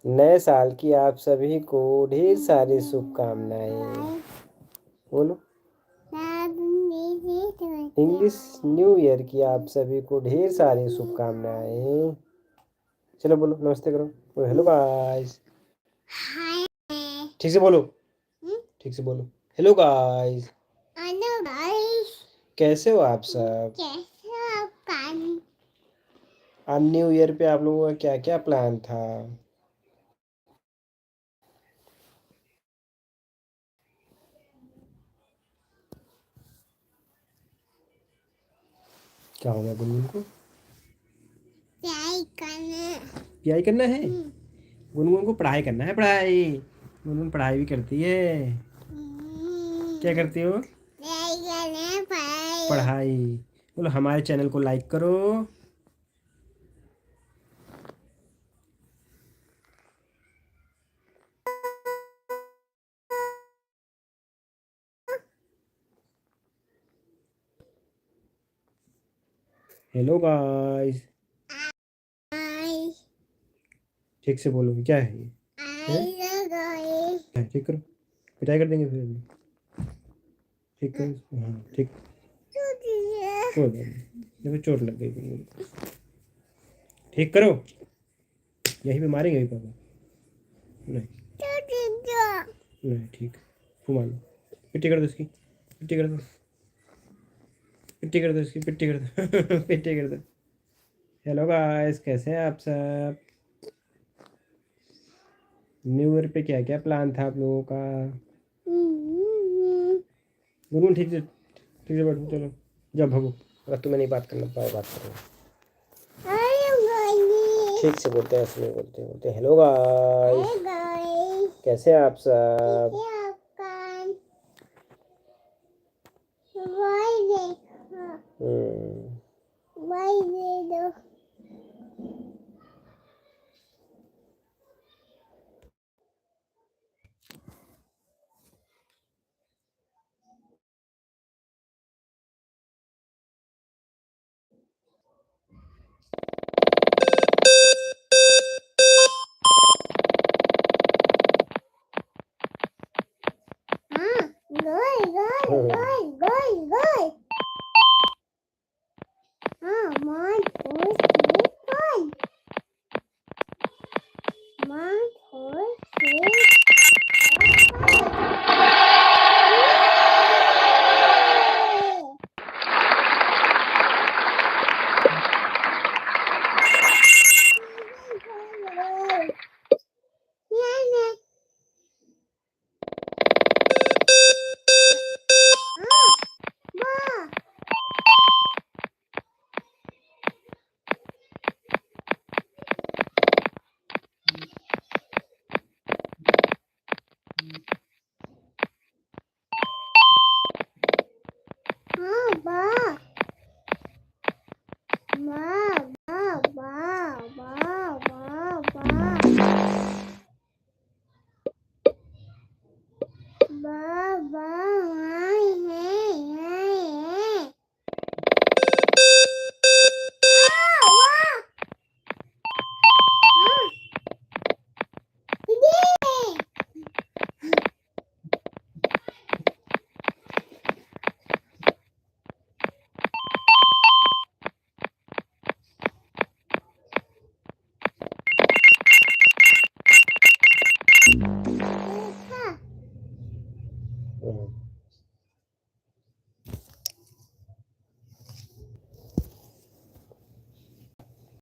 नए साल की आप सभी को ढेर सारी शुभकामनाएं। बोलो। इंग्लिश न्यू ईयर की आप सभी को ढेर सारी शुभकामनाएं। चलो बोलो, नमस्ते करो, बोलो हेलो गाइस। ठीक से बोलो, ठीक से बोलो, हेलो गाइस। हेलो गाइस, कैसे हो आप सब? कैसे हो आप? आज न्यू ईयर पे आप लोगों का क्या क्या प्लान था? क्या हो गया गुनगुन को? पढ़ाई करना। पढ़ाई करना है? गुनगुन को पढ़ाई करना है, पढ़ाई। गुनगुन पढ़ाई भी करती है। क्या करती हो? पढ़ाई करना है, पढ़ाई। पढ़ाई। बोलो हमारे चैनल को लाइक करो। Hello guys. ठीक से बोलो, क्या है ये? ठीक करो, पिटाई कर देंगे फिर अभी। ठीक करो, हाँ ठीक। कोई बात नहीं, अभी चोट लग गई गुनगुन। ठीक करो, यहीं पे मारेंगे अभी पापा। नहीं नहीं, ठीक। घुमा लो, पिट्टी कर दो इसकी, पिट्टी कर दो, पिट्टी कर दो इसकी, पिट्टी कर दो पिट्टी कर दो। हेलो गाइस, कैसे हैं आप सब? न्यू ईयर पे क्या क्या प्लान था आप लोगों का? गुनगुन ठीक से बैठो, चलो जब भगो। अगर तुम्हें नहीं बात करना पाए, बात करो। ठीक से बोलते हैं, ऐसे नहीं बोलते, बोलते हेलो गाइस। कैसे हैं आप सब? हम्म।